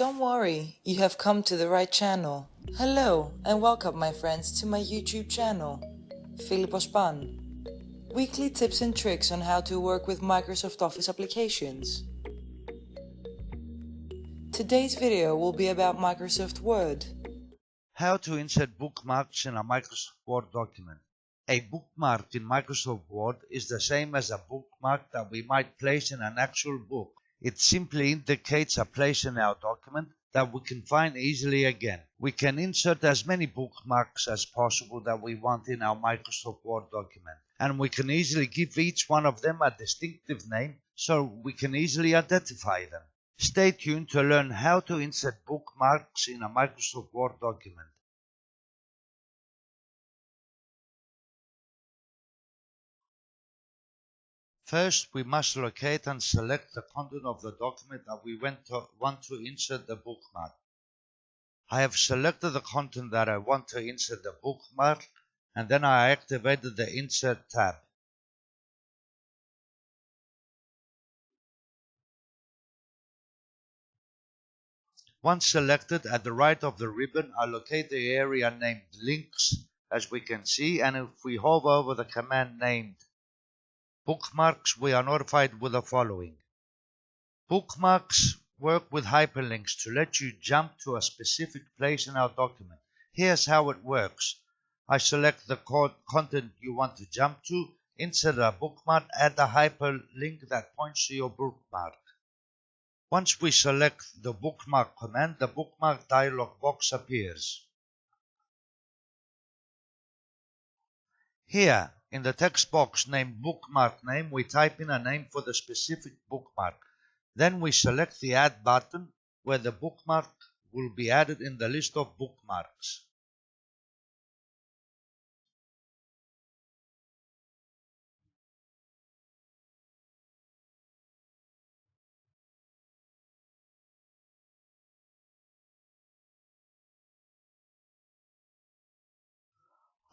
Don't worry, you have come to the right channel. Hello and welcome my friends to my YouTube channel, philippospan. Weekly tips and tricks on how to work with Microsoft Office applications. Today's video will be about Microsoft Word. How to insert bookmarks in a Microsoft Word document. A bookmark in Microsoft Word is the same as a bookmark that we might place in an actual book. It simply indicates a place in our document that we can find easily again. We can insert as many bookmarks as possible that we want in our Microsoft Word document, and we can easily give each one of them a distinctive name so we can easily identify them. Stay tuned to learn how to insert bookmarks in a Microsoft Word document. First, we must locate and select the content of the document that we want to insert the bookmark. I have selected the content that I want to insert the bookmark, and then I activated the Insert tab. Once selected, at the right of the ribbon, I locate the area named Links, as we can see, and if we hover over the command named Bookmarks, we are notified with the following. Bookmarks work with hyperlinks to let you jump to a specific place in our document. Here's how it works. I select the content you want to jump to, insert a bookmark, add a hyperlink that points to your bookmark. Once we select the bookmark command, the bookmark dialog box appears. Here, in the text box named Bookmark Name, we type in a name for the specific bookmark. Then we select the Add button, where the bookmark will be added in the list of bookmarks.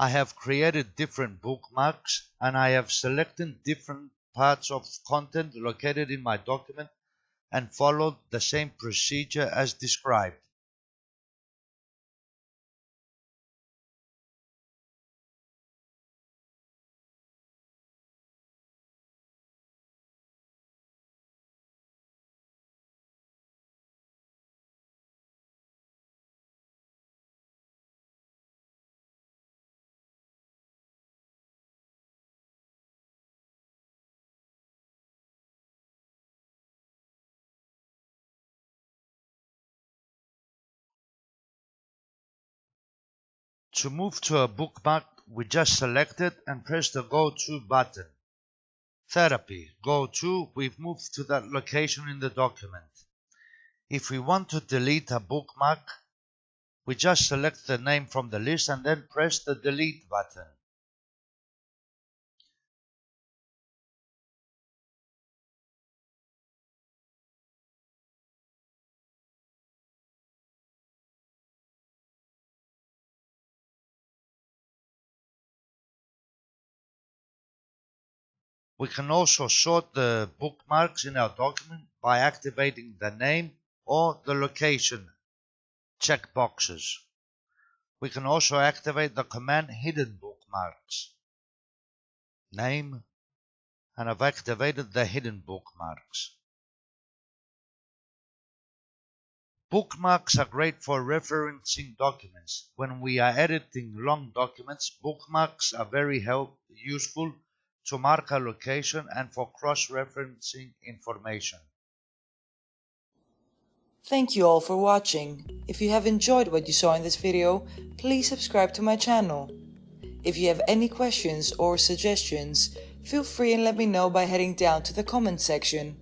I have created different bookmarks, and I have selected different parts of content located in my document and followed the same procedure as described. To move to a bookmark, we just select it and press the Go To button. Therapy, Go To, we've moved to that location in the document. If we want to delete a bookmark, we just select the name from the list and then press the Delete button. We can also sort the bookmarks in our document by activating the name or the location checkboxes. We can also activate the command Hidden Bookmarks. Name, and I've activated the hidden bookmarks. Bookmarks are great for referencing documents. When we are editing long documents, bookmarks are very useful to mark a location and for cross-referencing information. Thank you all for watching. If you have enjoyed what you saw in this video, please subscribe to my channel. If you have any questions or suggestions, feel free and let me know by heading down to the comment section.